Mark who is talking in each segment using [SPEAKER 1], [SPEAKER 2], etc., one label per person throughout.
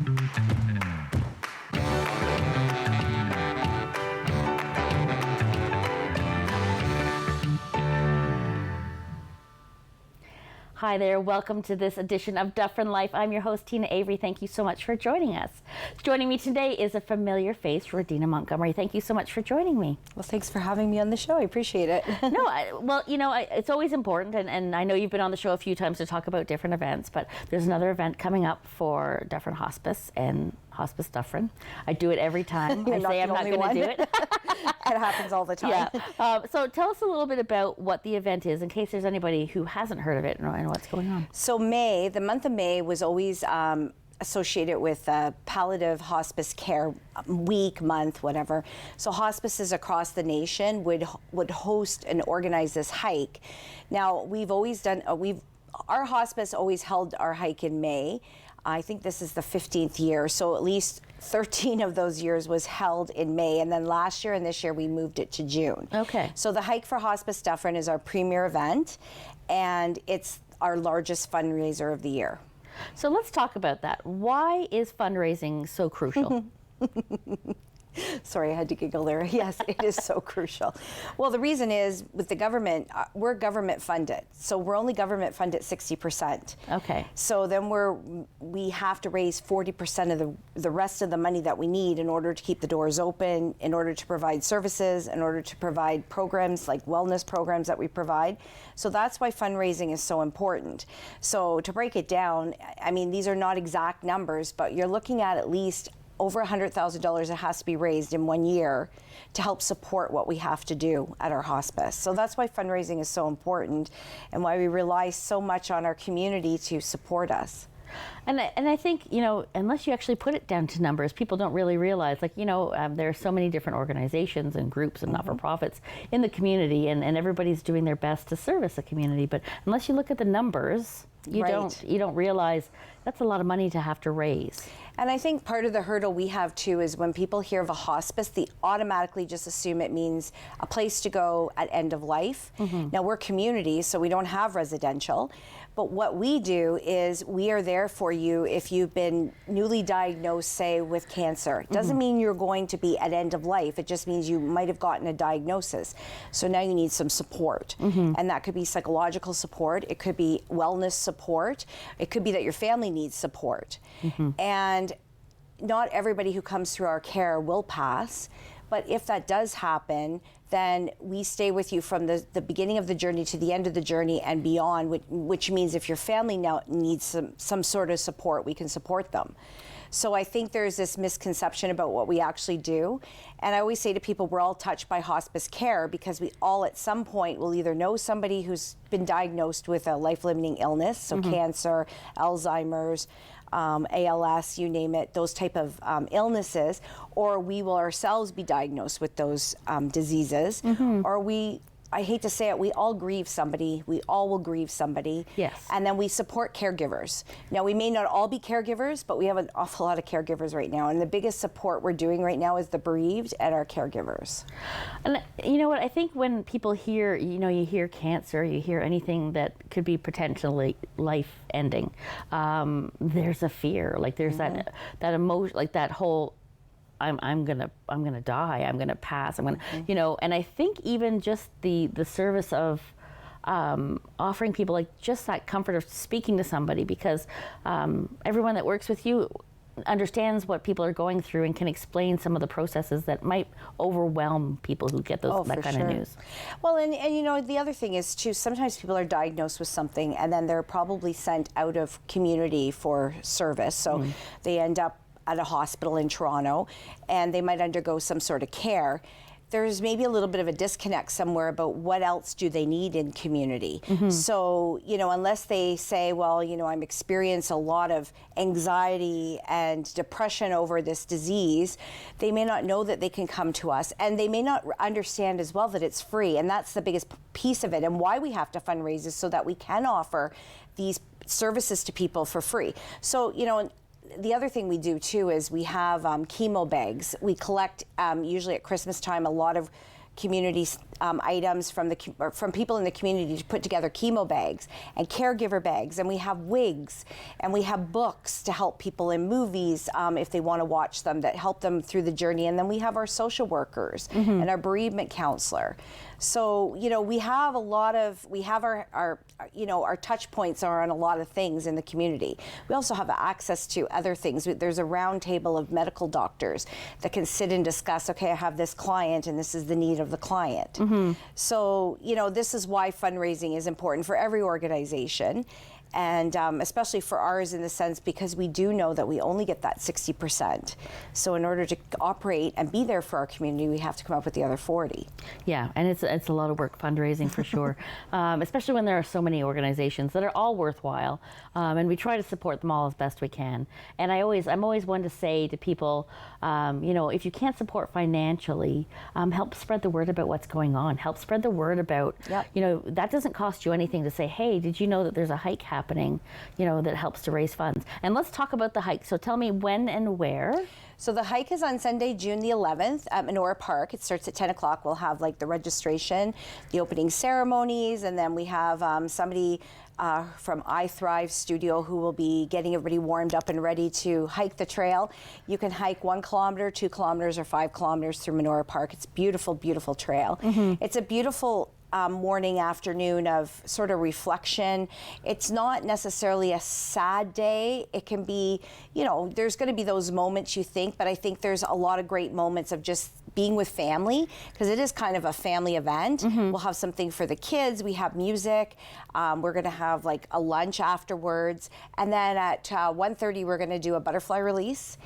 [SPEAKER 1] Hi there, welcome to this edition of Dufferin Life. I'm your host, Tina Avery. Thank you so much for joining us. Joining me today is a familiar face, Radina Montgomery. Thank you so much for joining me.
[SPEAKER 2] Well, thanks for having me on the show. I appreciate it.
[SPEAKER 1] It's always important, and I know you've been on the show a few times to talk about different events, but there's another event coming up for Dufferin Hospice and Hospice Dufferin. I do it every time. I say I'm not going to do it.
[SPEAKER 2] It happens all the time.
[SPEAKER 1] Yeah. So tell us a little bit about what the event is, in case there's anybody who hasn't heard of it and what's going on.
[SPEAKER 2] So the month of May was always associated with palliative hospice care week, month, whatever. So hospices across the nation would host and organize this hike. Now, we've always done, our hospice always held our hike in May. I think this is the 15th year, so at least 13 of those years was held in May, and then last year and this year we moved it to June.
[SPEAKER 1] Okay.
[SPEAKER 2] So the Hike for Hospice Dufferin is our premier event, and it's our largest fundraiser of the year.
[SPEAKER 1] So let's talk about that. Why is fundraising so crucial?
[SPEAKER 2] Sorry, I had to giggle there. Yes, it is so crucial. Well, the reason is with the government, we're government funded. So we're only government funded 60%.
[SPEAKER 1] Okay.
[SPEAKER 2] So then we have to raise 40% of the rest of the money that we need in order to keep the doors open, in order to provide services, in order to provide programs like wellness programs that we provide. So that's why fundraising is so important. So to break it down, I mean, these are not exact numbers, but you're looking at least over $100,000 that has to be raised in 1 year to help support what we have to do at our hospice. So that's why fundraising is so important and why we rely so much on our community to support us.
[SPEAKER 1] And I think, unless you actually put it down to numbers, people don't really realize, there are so many different organizations and groups and not-for-profits in the community, and everybody's doing their best to service the community. But unless you look at the numbers, you don't realize that's a lot of money to have to raise.
[SPEAKER 2] And I think part of the hurdle we have too is when people hear of a hospice, they automatically just assume it means a place to go at end of life. Mm-hmm. Now we're communities, so we don't have residential, but what we do is we are there for you if you've been newly diagnosed, say, with cancer. It doesn't mean you're going to be at end of life. It just means you might have gotten a diagnosis. So now you need some support. Mm-hmm. And that could be psychological support. It could be wellness support. It could be that your family needs support. Mm-hmm. And not everybody who comes through our care will pass, but if that does happen, then we stay with you from the beginning of the journey to the end of the journey and beyond, which means if your family now needs some sort of support, we can support them. So I think there's this misconception about what we actually do. And I always say to people, we're all touched by hospice care because we all at some point will either know somebody who's been diagnosed with a life-limiting illness, so cancer, Alzheimer's, ALS, you name it, those type of illnesses, or we will ourselves be diagnosed with those diseases, or I hate to say it, we all grieve somebody. We all will grieve somebody.
[SPEAKER 1] Yes.
[SPEAKER 2] And then we support caregivers. Now, we may not all be caregivers, but we have an awful lot of caregivers right now. And the biggest support we're doing right now is the bereaved and our caregivers.
[SPEAKER 1] And you know what? I think when people hear, you hear cancer, you hear anything that could be potentially life-ending, there's a fear. Like there's that emotion, like that whole, I'm gonna die, I'm gonna pass, and I think even just the service of offering people like just that comfort of speaking to somebody, because everyone that works with you understands what people are going through and can explain some of the processes that might overwhelm people who get that kind of news.
[SPEAKER 2] Well, and the other thing is too, sometimes people are diagnosed with something and then they're probably sent out of community for service, so they end up at a hospital in Toronto and they might undergo some sort of care. There's maybe a little bit of a disconnect somewhere about what else do they need in community. So, unless they say, well, I'm experiencing a lot of anxiety and depression over this disease, they may not know that they can come to us, and they may not understand as well that it's free. And that's the biggest piece of it, and why we have to fundraise is so that we can offer these services to people for free. So, the other thing we do too is we have chemo bags. We collect usually at Christmas time. A lot of communities items from people in the community to put together chemo bags and caregiver bags, and we have wigs, and we have books to help people in movies if they want to watch them, that help them through the journey. And then we have our social workers and our bereavement counselor. So, you know, we have our touch points are on a lot of things in the community. We also have access to other things. There's a round table of medical doctors that can sit and discuss, okay, I have this client and this is the need of the client. So, you know, this is why fundraising is important for every organization. And especially for ours, in the sense, because we do know that we only get that 60%. So in order to operate and be there for our community, we have to come up with the other 40.
[SPEAKER 1] Yeah, and it's a lot of work fundraising for sure, especially when there are so many organizations that are all worthwhile, and we try to support them all as best we can. And I'm always one to say to people, you know, if you can't support financially, help spread the word about what's going on. Help spread the word about, you know, that doesn't cost you anything to say, hey, did you know that there's a hike happening, you know, that helps to raise funds. And let's talk about the hike. So tell me when and where.
[SPEAKER 2] So the hike is on Sunday, June the 11th at Manora Park. It starts at 10 o'clock. We'll have like the registration, the opening ceremonies, and then we have somebody from I Thrive Studio who will be getting everybody warmed up and ready to hike the trail. You can hike 1 kilometer, 2 kilometers, or 5 kilometers through Manora Park. It's a beautiful, beautiful trail. It's a beautiful morning, afternoon of sort of reflection. It's not necessarily a sad day. It can be, you know, there's going to be those moments you think, but I think there's a lot of great moments of just being with family, because it is kind of a family event. We'll have something for the kids. We have music. We're going to have like a lunch afterwards. And then at 1:30, we're going to do a butterfly release,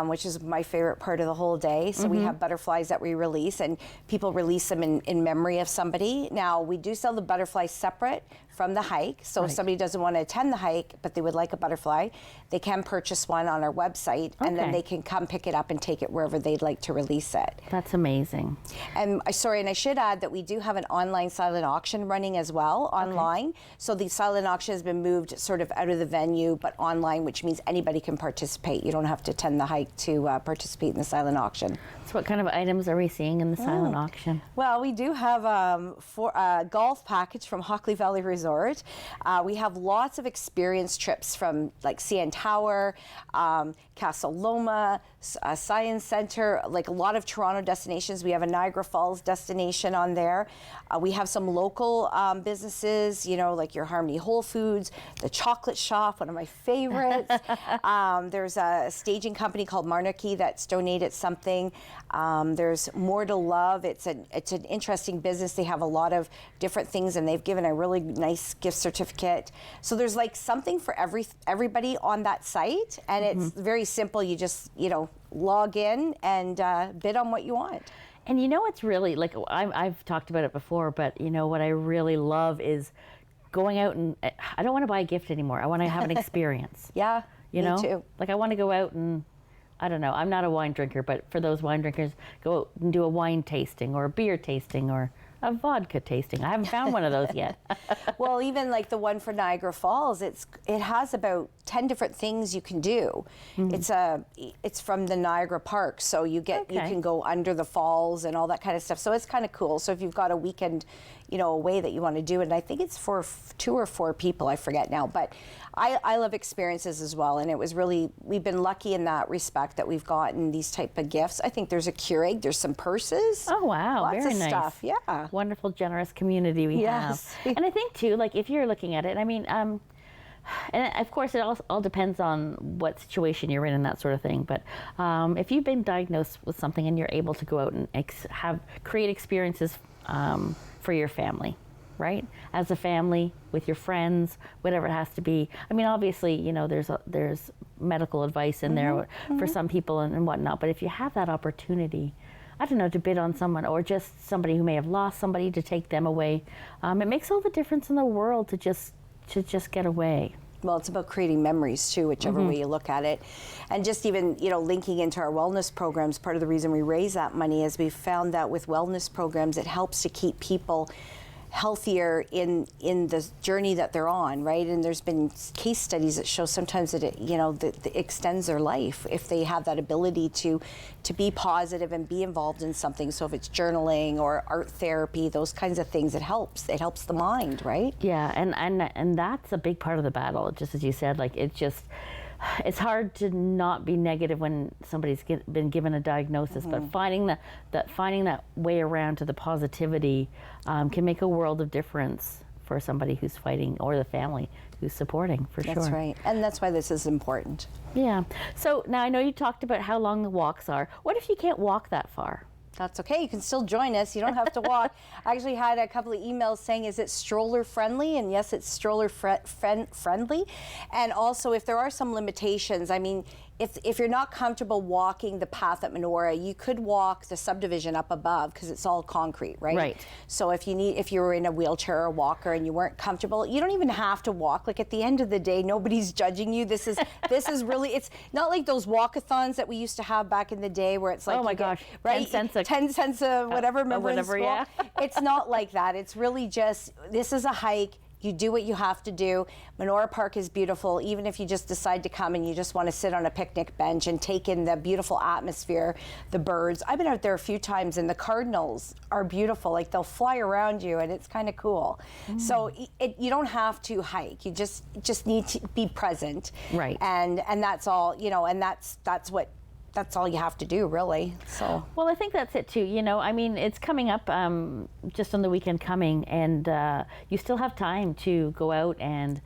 [SPEAKER 2] which is my favorite part of the whole day. So we have butterflies that we release, and people release them in memory of somebody. Now, we do sell the butterflies separate from the hike. So if somebody doesn't want to attend the hike, but they would like a butterfly, they can purchase one on our website, and then they can come pick it up and take it wherever they'd like to release it.
[SPEAKER 1] That's amazing.
[SPEAKER 2] And I should add that we do have an online silent auction running as well, online. So the silent auction has been moved sort of out of the venue, but online, which means anybody can participate. You don't have to attend the hike to participate in the silent auction.
[SPEAKER 1] So what kind of items are we seeing in the silent auction?
[SPEAKER 2] Well, we do have a golf package from Hockley Valley Resort. We have lots of experience trips from like CN Tower, Castle Loma, Science Center, like a lot of Toronto destinations. We have a Niagara Falls destination on there. We have some local businesses, you know, like your Harmony Whole Foods, the Chocolate Shop, one of my favorites. There's a staging company called Marnarchy that's donated something. There's More to Love. It's an interesting business. They have a lot of different things, and they've given a really nice gift certificate. So there's like something for everybody on that site, and it's very simple. You just, you know, log in and bid on what you want. And
[SPEAKER 1] you know what's really, like, I've talked about it before, but you know what I really love is going out, and I don't want to buy a gift anymore. I want to have an experience.
[SPEAKER 2] Yeah,
[SPEAKER 1] you know,
[SPEAKER 2] me too.
[SPEAKER 1] Like I want to go out and, I don't know, I'm not a wine drinker, but for those wine drinkers, go out and do a wine tasting or a beer tasting or a vodka tasting. I haven't found one of those yet.
[SPEAKER 2] Well, even like the one for Niagara Falls, it has about 10 different things you can do. It's from the Niagara Park, so you can go under the falls and all that kind of stuff. So it's kind of cool. So if you've got a weekend, you know, away that you want to do it, and I think it's for 2 or 4 people, I forget now, but I love experiences as well, and it was really, we've been lucky in that respect that we've gotten these type of gifts. I think there's a Keurig, there's some purses.
[SPEAKER 1] Oh wow,
[SPEAKER 2] lots
[SPEAKER 1] very
[SPEAKER 2] of
[SPEAKER 1] nice
[SPEAKER 2] stuff. Yeah,
[SPEAKER 1] wonderful, generous community we have. And I think too, like if you're looking at it, I mean, and of course it all depends on what situation you're in and that sort of thing, but if you've been diagnosed with something and you're able to go out and create experiences for your family, right? As a family, with your friends, whatever it has to be. I mean, obviously, you know, there's medical advice in there for some people and whatnot, but if you have that opportunity, I don't know, to bid on someone, or just somebody who may have lost somebody, to take them away, it makes all the difference in the world to just get away.
[SPEAKER 2] Well, it's about creating memories too, whichever way you look at it. And just even, you know, linking into our wellness programs, part of the reason we raise that money is we've found that with wellness programs, it helps to keep people healthier in the journey that they're on, right? And there's been case studies that show sometimes that that it extends their life if they have that ability to be positive and be involved in something. So if it's journaling or art therapy, those kinds of things, it helps the mind, right?
[SPEAKER 1] Yeah, and that's a big part of the battle, just as you said. Like, it's hard to not be negative when somebody's been given a diagnosis, but finding that way around to the positivity can make a world of difference for somebody who's fighting, or the family who's supporting, for sure.
[SPEAKER 2] That's right, and that's why this is important.
[SPEAKER 1] Yeah. So now I know you talked about how long the walks are. What if you can't walk that far?
[SPEAKER 2] That's okay. You can still join us. You don't have to walk. I actually had a couple of emails saying, is it stroller friendly? And yes, it's stroller friendly. And also, if there are some limitations, I mean, if you're not comfortable walking the path at Menorah, you could walk the subdivision up above because it's all concrete, right? Right. So if you were in a wheelchair or walker and you weren't comfortable, you don't even have to walk. Like, at the end of the day, nobody's judging you. This is really, it's not like those walkathons that we used to have back in the day where it's like,
[SPEAKER 1] oh my gosh,
[SPEAKER 2] right? 10 cents a whatever. Remember,
[SPEAKER 1] whatever, yeah.
[SPEAKER 2] It's not like that. It's really just, this is a hike. You do what you have to do. Menorah Park is beautiful, even if you just decide to come and you just want to sit on a picnic bench and take in the beautiful atmosphere, the birds. I've been out there a few times, and the cardinals are beautiful. Like, they'll fly around you, and it's kind of cool. So you don't have to hike. You just need to be present. Right. And that's all, and that's all you have to do, really. So.
[SPEAKER 1] Well, I think that's it too. I mean, it's coming up just on the weekend coming, and you still have time to go out and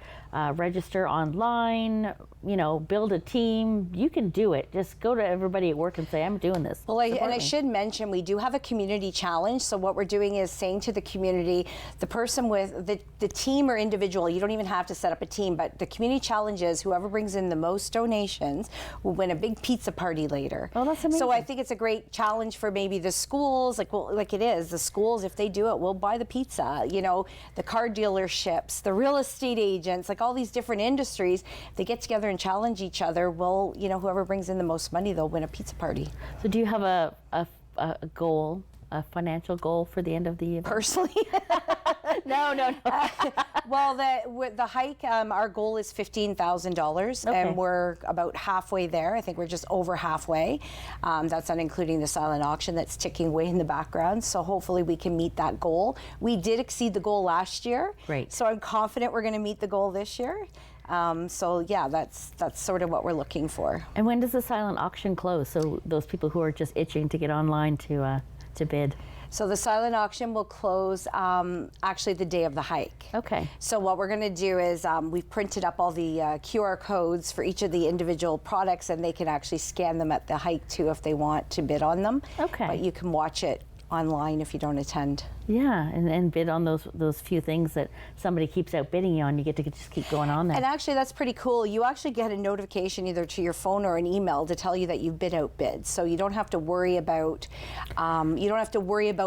[SPEAKER 1] register online, build a team. You can do it. Just go to everybody at work and say, I'm doing this.
[SPEAKER 2] Well, I should mention, we do have a community challenge. So what we're doing is saying to the community, the person with the team or individual, you don't even have to set up a team, but the community challenge is whoever brings in the most donations will win a big pizza party later.
[SPEAKER 1] Oh, that's amazing.
[SPEAKER 2] So I think it's a great challenge for maybe the schools, like it is, the schools, if they do it, we'll buy the pizza, the car dealerships, the real estate agents, like all these different industries, if they get together and challenge each other, well, whoever brings in the most money, they'll win a pizza party.
[SPEAKER 1] So do you have a goal, a financial goal for the end of the event?
[SPEAKER 2] Personally?
[SPEAKER 1] No.
[SPEAKER 2] Well, the hike, our goal is $15,000, and we're about halfway there. I think we're just over halfway. That's not including the silent auction that's ticking away in the background. So hopefully we can meet that goal. We did exceed the goal last year. Great. So I'm confident we're going to meet the goal this year. So yeah, that's sort of what we're looking for.
[SPEAKER 1] And when does the silent auction close? So those people who are just itching to get online to bid.
[SPEAKER 2] So the silent auction will close actually the day of the hike. Okay. So what we're going to do is we've printed up all the QR codes for each of the individual products, and they can actually scan them at the hike too if they want to bid on them. Okay. But you can watch it online if you don't attend. Yeah, and bid on those few things that somebody keeps outbidding you on. You get to just keep going on there. And actually, that's pretty cool. You actually get a notification either to your phone or an email to tell you that you've been outbid. So you don't have to worry about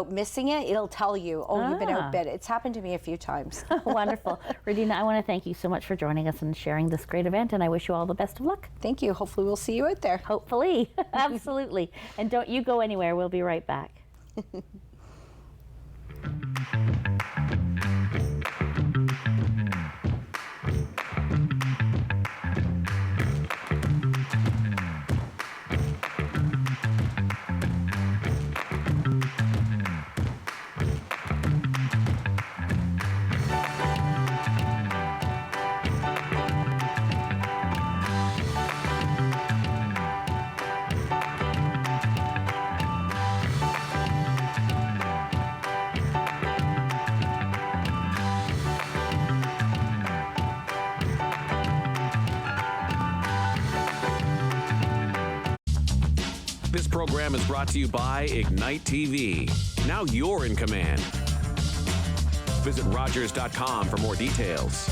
[SPEAKER 2] missing it. It'll tell you, oh, you've been outbid. It's happened to me a few times. Wonderful, Radina. I want to thank you so much for joining us and sharing this great event, and I wish you all the best of luck. Thank you. Hopefully, we'll see you out there. Hopefully, absolutely. And don't you go anywhere. We'll be right back.
[SPEAKER 3] This program is brought to you by Ignite TV. Now you're in command. Visit Rogers.com for more details.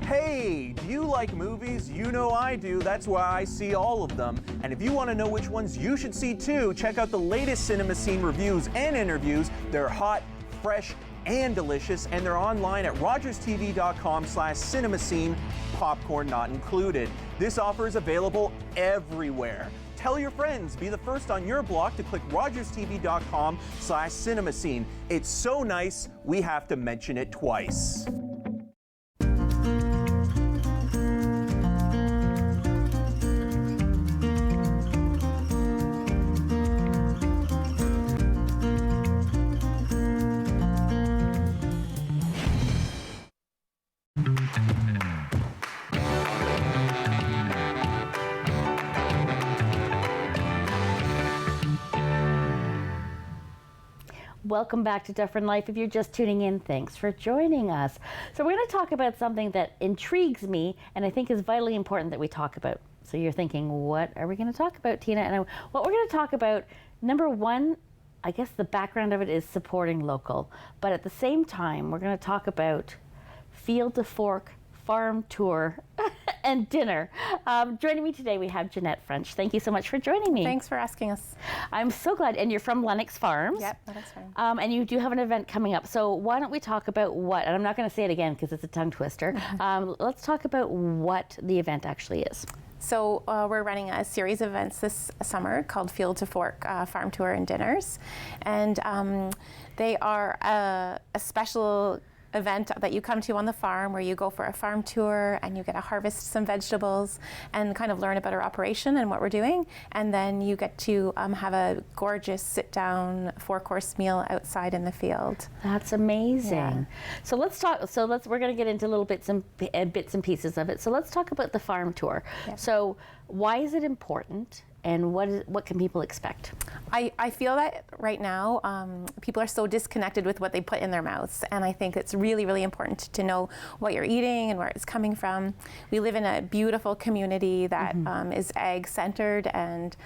[SPEAKER 4] Hey, do you like movies? You know I do. That's why I see all of them. And if you want to know which ones you should see too, check out the latest Cinema Scene reviews and interviews. They're hot, fresh, and delicious, and they're online at rogerstv.com/cinemascene, popcorn not included. This offer is available everywhere. tell your friends. Be the first on your block to click rogerstv.com/cinemascene. It's so nice, we have to mention it twice.
[SPEAKER 1] Welcome back to Dufferin Life. If you're just tuning in, thanks for joining us. So we're going to talk about something that intrigues me and I think is vitally important that we talk about. So you're thinking, what are we going to talk about, Tina? And what we're going to talk about, number one, I guess the background of it is supporting local. But at the same time, we're going to talk about Field to Fork, farm tour, and dinner. Joining me today, we have Jeanette French. Thank you so much for joining me.
[SPEAKER 5] Thanks for asking us.
[SPEAKER 1] I'm so glad. And you're from Lennox Farms.
[SPEAKER 5] Yep, Lennox Farms.
[SPEAKER 1] And you do have an event coming up. So why don't we talk about what, and I'm not going to say it again because it's a tongue twister. Let's talk about what the event actually is.
[SPEAKER 5] So we're running a series of events this summer called Field to Fork Farm Tour and Dinners. And they are a special event that you come to on the farm where you go for a farm tour and you get to harvest some vegetables and kind of learn about our operation and what we're doing. And then you get to have a gorgeous sit-down 4-course meal outside in the field.
[SPEAKER 1] That's amazing. Yeah. So let's talk. So we're going to get into little bits and pieces of it. So let's talk about the farm tour. Yeah. So why is it important? And what can people expect?
[SPEAKER 5] I feel that right now people are so disconnected with what they put in their mouths, and I think it's really, really important to know what you're eating and where it's coming from. We live in a beautiful community that is ag-centered, and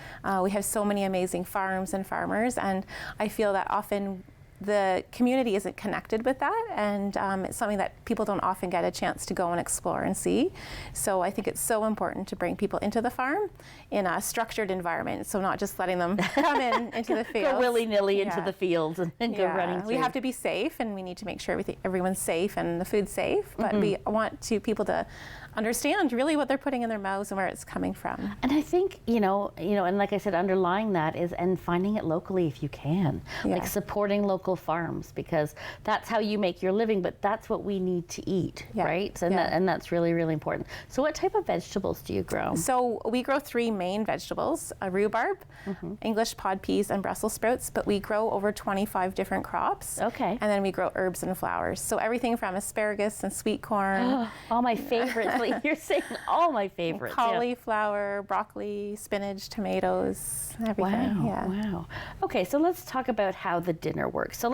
[SPEAKER 5] we have so many amazing farms and farmers, and I feel that often the community isn't connected with that, and it's something that people don't often get a chance to go and explore and see. So I think it's so important to bring people into the farm in a structured environment, so not just letting them come into the fields.
[SPEAKER 1] Go willy-nilly into the fields and go running through.
[SPEAKER 5] We have to be safe, and we need to make sure everyone's safe and the food's safe, but we want people to understand really what they're putting in their mouths and where it's coming from.
[SPEAKER 1] And I think, and like I said, underlying that is, and finding it locally if you can, like supporting local farms, because that's how you make your living, but that's what we need to eat, right? And that's really, really important. So what type of vegetables do you grow?
[SPEAKER 5] So we grow 3 main vegetables, rhubarb, English pod peas, and Brussels sprouts, but we grow over 25 different crops.
[SPEAKER 1] Okay.
[SPEAKER 5] And then we grow herbs and flowers. So everything from asparagus and sweet corn.
[SPEAKER 1] All my favorites. Like you're saying all my favorites.
[SPEAKER 5] Cauliflower, broccoli, spinach, tomatoes, everything.
[SPEAKER 1] Wow. Okay, so let's talk about how the dinner works. So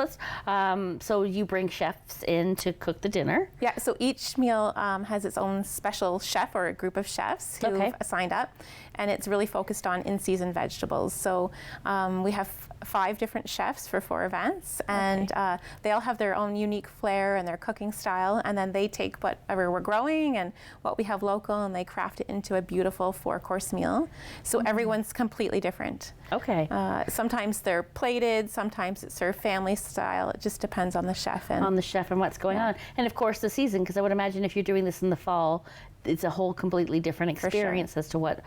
[SPEAKER 1] so you bring chefs in to cook the dinner.
[SPEAKER 5] Yeah, so each meal has its own special chef or a group of chefs who've signed up, and it's really focused on in-season vegetables. So we have 5 different chefs for 4 events, and they all have their own unique flair and their cooking style, and then they take whatever we're growing and what we have local, and they craft it into a beautiful 4-course meal. So everyone's completely different.
[SPEAKER 1] Okay.
[SPEAKER 5] Sometimes they're plated, sometimes it's served family style. It just depends on the chef
[SPEAKER 1] and what's going on, and of course the season. Because I would imagine if you're doing this in the fall, it's a whole completely different experience as to what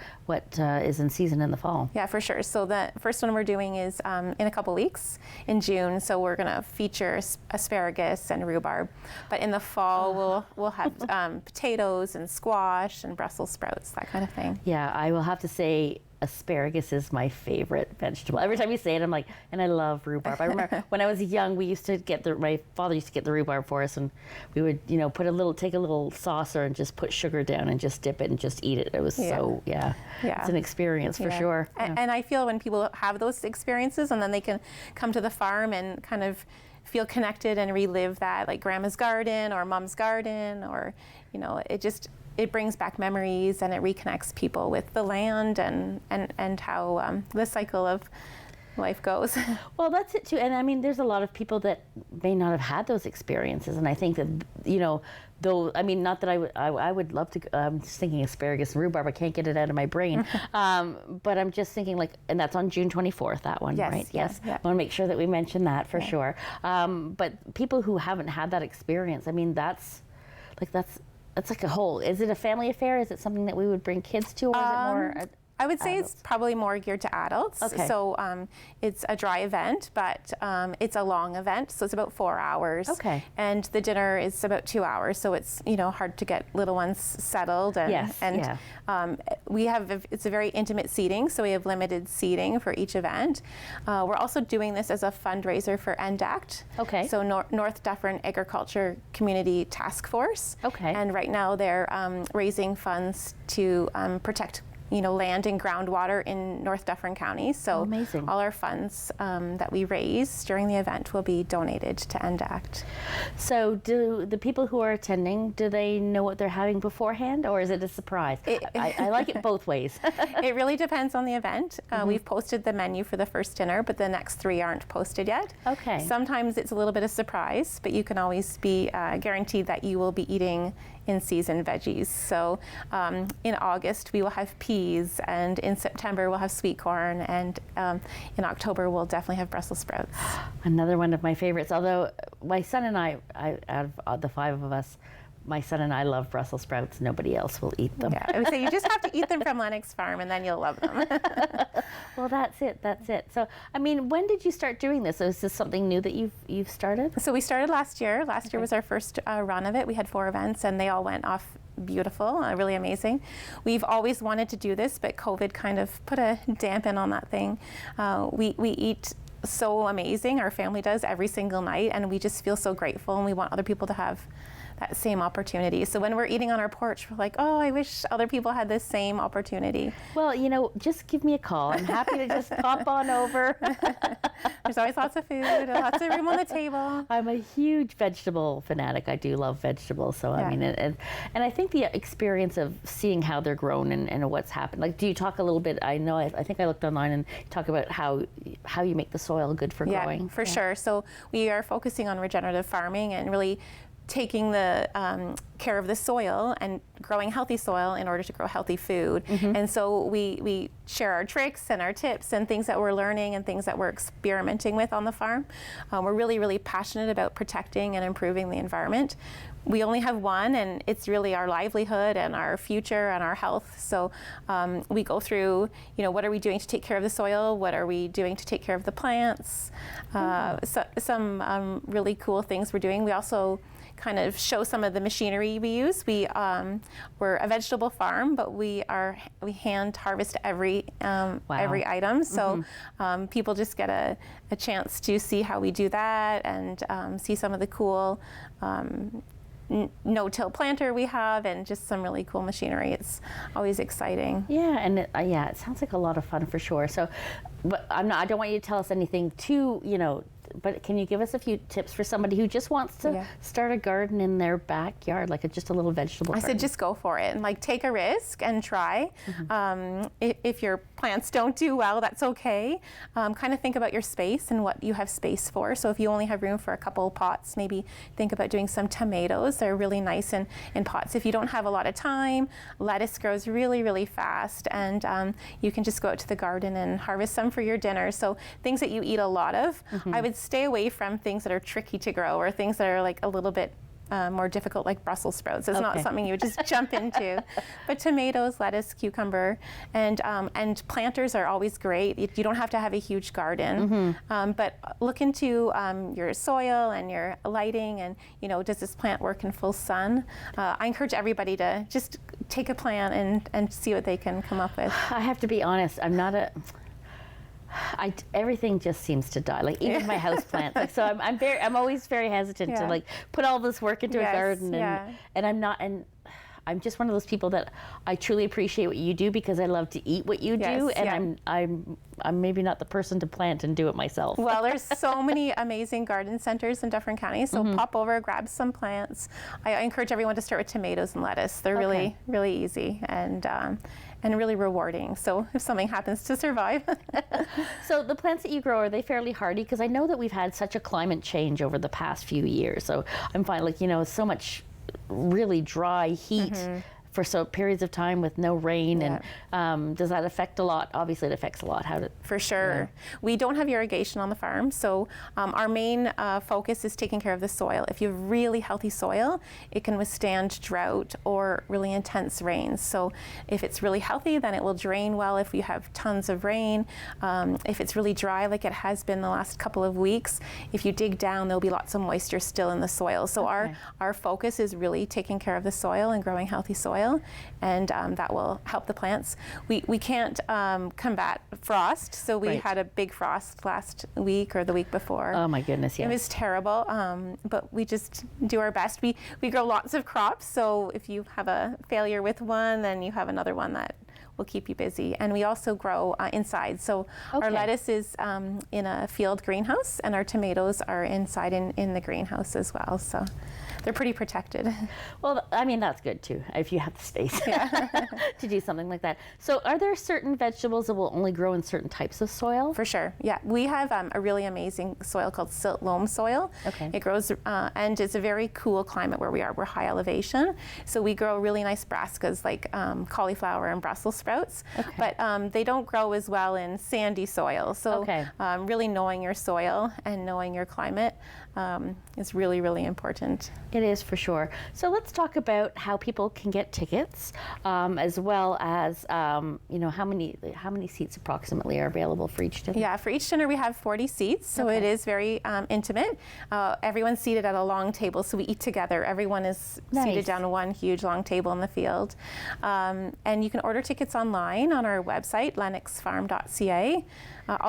[SPEAKER 1] is in season in the fall.
[SPEAKER 5] Yeah, for sure. So the first one we're doing is in a couple weeks in June. So we're going to feature asparagus and rhubarb. But in the fall, we'll have potatoes and squash and Brussels sprouts, that kind of thing.
[SPEAKER 1] Yeah, I will have to say, asparagus is my favorite vegetable. Every time you say it, I'm like, and I love rhubarb. I remember when I was young, we used to my father used to get the rhubarb for us, and we would, take a little saucer and just put sugar down and just dip it and just eat it. It was it's an experience for sure.
[SPEAKER 5] And I feel when people have those experiences and then they can come to the farm and kind of feel connected and relive that, like grandma's garden or mom's garden, or, it brings back memories and it reconnects people with the land and how the cycle of life goes.
[SPEAKER 1] Well, that's it too. And I mean, there's a lot of people that may not have had those experiences. And I think that, not that I would love to, I'm just thinking asparagus and rhubarb. I can't get it out of my brain. But I'm just thinking and that's on June 24th, that one, right? Yes. I want to make sure that we mention that for sure. But people who haven't had that experience, I mean, that's like a whole, is it a family affair? Is it something that we would bring kids to, or is it more
[SPEAKER 5] I would say it's probably more geared to adults.
[SPEAKER 1] Okay.
[SPEAKER 5] So it's a dry event, but it's a long event, so it's about 4 hours.
[SPEAKER 1] Okay.
[SPEAKER 5] And the dinner is about 2 hours, so it's hard to get little ones settled. And,
[SPEAKER 1] Yes, yeah.
[SPEAKER 5] we have it's a very intimate seating, so we have limited seating for each event. We're also doing this as a fundraiser for NDACT.
[SPEAKER 1] Okay.
[SPEAKER 5] So North Dufferin Agriculture Community Task Force.
[SPEAKER 1] Okay.
[SPEAKER 5] And right now they're raising funds to protect land and groundwater in North Dufferin County. So
[SPEAKER 1] amazing.
[SPEAKER 5] all our funds that we raise during the event will be donated to NDACT.
[SPEAKER 1] So do the people who are attending, do they know what they're having beforehand, or is it a surprise? I like it both ways.
[SPEAKER 5] It really depends on the event. We've posted the menu for the first dinner, but the next 3 aren't posted yet.
[SPEAKER 1] Okay.
[SPEAKER 5] Sometimes it's a little bit of surprise, but you can always be guaranteed that you will be eating in-season veggies. So in August we will have peas, and in September we'll have sweet corn, and in October we'll definitely have Brussels sprouts.
[SPEAKER 1] Another one of my favorites, although my son and I out of the 5 of us, my son and I love Brussels sprouts. Nobody else will eat them.
[SPEAKER 5] Yeah, I would say you just have to eat them from Lennox Farm, and then you'll love them.
[SPEAKER 1] Well, that's it. So, I mean, when did you start doing this? Is this something new that you've started?
[SPEAKER 5] So we started last year. Last year was our first run of it. We had 4 events, and they all went off beautiful, really amazing. We've always wanted to do this, but COVID kind of put a dampen on that thing. We eat so amazing, our family does, every single night, and we just feel so grateful, and we want other people to have that same opportunity. So when we're eating on our porch, we're like, oh, I wish other people had this same opportunity.
[SPEAKER 1] Well, just give me a call. I'm happy to just pop on over.
[SPEAKER 5] There's always lots of food, lots of room on the table.
[SPEAKER 1] I'm a huge vegetable fanatic. I do love vegetables. So,
[SPEAKER 5] Yeah.
[SPEAKER 1] I mean, and I think the experience of seeing how they're grown and what's happened. Like, do you talk a little bit, I know, I think I looked online and talk about how you make the soil good for growing.
[SPEAKER 5] Yeah, for sure. So we are focusing on regenerative farming and really taking the care of the soil and growing healthy soil in order to grow healthy food. And so we share our tricks and our tips and things that we're learning and things that we're experimenting with on the farm. We're really, really passionate about protecting and improving the environment. We only have one, and it's really our livelihood and our future and our health. So we go through, what are we doing to take care of the soil? What are we doing to take care of the plants? Some really cool things we're doing. We also kind of show some of the machinery we use. We're a vegetable farm, but we hand harvest every item. So people just get a chance to see how we do that and see some of the cool no-till planter we have, and just some really cool machinery. It's always exciting.
[SPEAKER 1] Yeah, and it sounds like a lot of fun for sure. So, but I don't want you to tell us anything too, but can you give us a few tips for somebody who just wants to start a garden in their backyard, like just a little vegetable garden?
[SPEAKER 5] I said just go for it and take a risk and try. If your plants don't do well, that's okay. Kind of think about your space and what you have space for. So if you only have room for a couple pots, maybe think about doing some tomatoes. They're really nice in pots. If you don't have a lot of time, lettuce grows really, really fast, and you can just go out to the garden and harvest some for your dinner. So things that you eat a lot of. I would stay away from things that are tricky to grow or things that are a little bit more difficult, like Brussels sprouts. It's not something you would just jump into. But tomatoes, lettuce, cucumber, and planters are always great. You don't have to have a huge garden, but look into your soil and your lighting, and does this plant work in full sun? I encourage everybody to just take a plant and see what they can come up with.
[SPEAKER 1] I have to be honest. I'm not a. Everything just seems to die. Even my house plants. So I'm always very hesitant to put all this work into a garden, and I'm not. And I'm just one of those people that I truly appreciate what you do because I love to eat what you do, and I'm maybe not the person to plant and do it myself.
[SPEAKER 5] Well, there's so many amazing garden centers in Dufferin County, so pop over, grab some plants. I encourage everyone to start with tomatoes and lettuce. They're really, really easy and really rewarding. So if something happens to survive.
[SPEAKER 1] So the plants that you grow, are they fairly hardy? Because I know that we've had such a climate change over the past few years. So I'm finding so much really dry heat for periods of time with no rain, and does that affect a lot? Obviously, it affects a lot.
[SPEAKER 5] For sure. We don't have irrigation on the farm, so our main focus is taking care of the soil. If you have really healthy soil, it can withstand drought or really intense rains. So if it's really healthy, then it will drain well if you have tons of rain. If it's really dry, like it has been the last couple of weeks, if you dig down, there'll be lots of moisture still in the soil. So our focus is really taking care of the soil and growing healthy soil, and that will help the plants. We can't combat frost, so we had a big frost last week or the week before.
[SPEAKER 1] Oh my goodness, yes.
[SPEAKER 5] It was terrible, but we just do our best. We grow lots of crops, so if you have a failure with one, then you have another one that will keep you busy. And we also grow inside. So our lettuce is in a field greenhouse, and our tomatoes are inside in the greenhouse as well. So they're pretty protected.
[SPEAKER 1] Well, I mean, that's good too, if you have the space to do something like that. So are there certain vegetables that will only grow in certain types of soil?
[SPEAKER 5] For sure, yeah. We have a really amazing soil called silt loam soil. It grows, and it's a very cool climate where we are. We're high elevation, so we grow really nice brassicas like cauliflower and Brussels sprouts, but they don't grow as well in sandy soil. So really knowing your soil and knowing your climate is really, really important.
[SPEAKER 1] It is, for sure. So let's talk about how people can get tickets, as well as you know, how many seats approximately are available for each dinner?
[SPEAKER 5] Yeah, for each dinner we have 40 seats, so it is very intimate. Everyone's seated at a long table, so we eat together. Everyone is seated down one huge long table in the field, and you can order tickets online on our website, lennoxfarm.ca.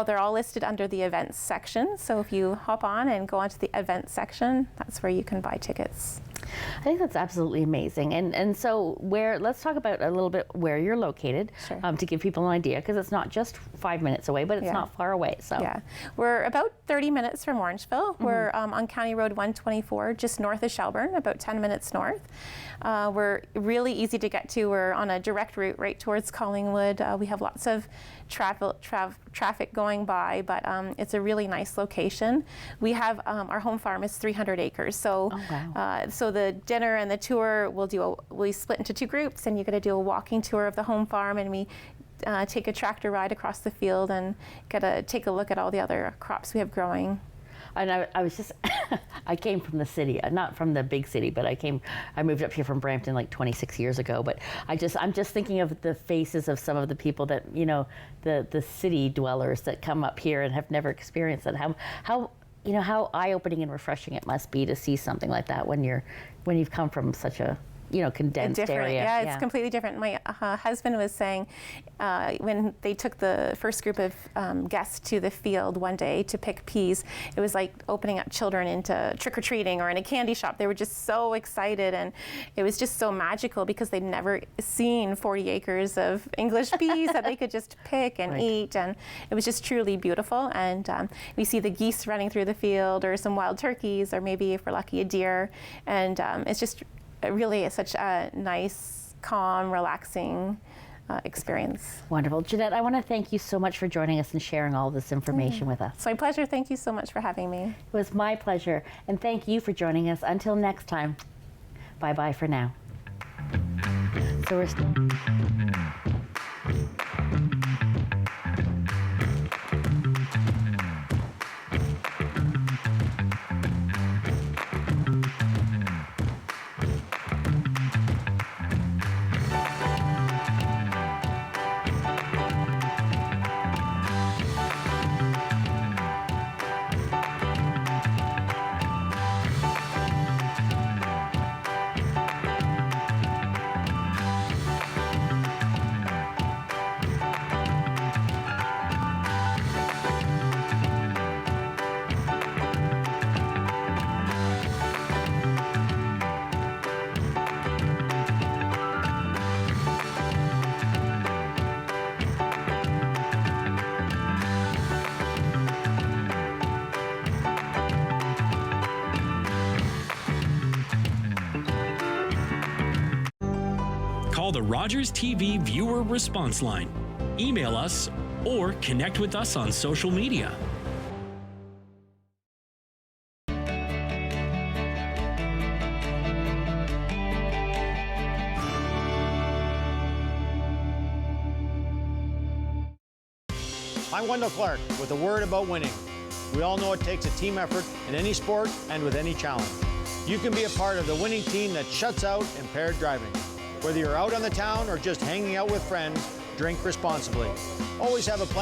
[SPEAKER 5] They're all listed under the events section, so if you hop on and go onto the events section, that's where you can buy tickets.
[SPEAKER 1] I think that's absolutely amazing. And so let's talk about a little bit where you're located, to give people an idea, because it's not just 5 minutes away, but it's not far away. So
[SPEAKER 5] we're about 30 minutes from Orangeville. We're on County Road 124, just north of Shelburne, about 10 minutes north. We're really easy to get to. We're on a direct route right towards Collingwood. We have lots of traffic going by, but it's a really nice location. We have our home farm is 300 acres, so so the dinner and the tour we split into two groups, and you get to do a walking tour of the home farm, and we take a tractor ride across the field and get to take a look at all the other crops we have growing.
[SPEAKER 1] And I was just, I came from the city, not from the big city, but I moved up here from Brampton like 26 years ago. But I'm just thinking of the faces of some of the people that, you know, the city dwellers that come up here and have never experienced it. How you know, how eye-opening and refreshing it must be to see something like that when you've come from such a, you know, condensed area.
[SPEAKER 5] Yeah, it's completely different. My husband was saying when they took the first group of guests to the field one day to pick peas, it was like opening up children into trick-or-treating or in a candy shop. They were just so excited, and it was just so magical because they'd never seen 40 acres of English peas that they could just pick and eat, and it was just truly beautiful. And we see the geese running through the field, or some wild turkeys, or maybe if we're lucky, a deer, and it's just really such a nice, calm, relaxing experience.
[SPEAKER 1] Wonderful. Jeanette, I want to thank you so much for joining us and sharing all this information with us.
[SPEAKER 5] It's my pleasure. Thank you so much for having me.
[SPEAKER 1] It was my pleasure. And thank you for joining us. Until next time, bye-bye for now. So we're
[SPEAKER 6] Call the Rogers TV viewer response line, email us, or connect with us on social media.
[SPEAKER 7] I'm Wendell Clark with a word about winning. We all know it takes a team effort in any sport and with any challenge. You can be a part of the winning team that shuts out impaired driving. Whether you're out on the town or just hanging out with friends, drink responsibly. Always have a plan.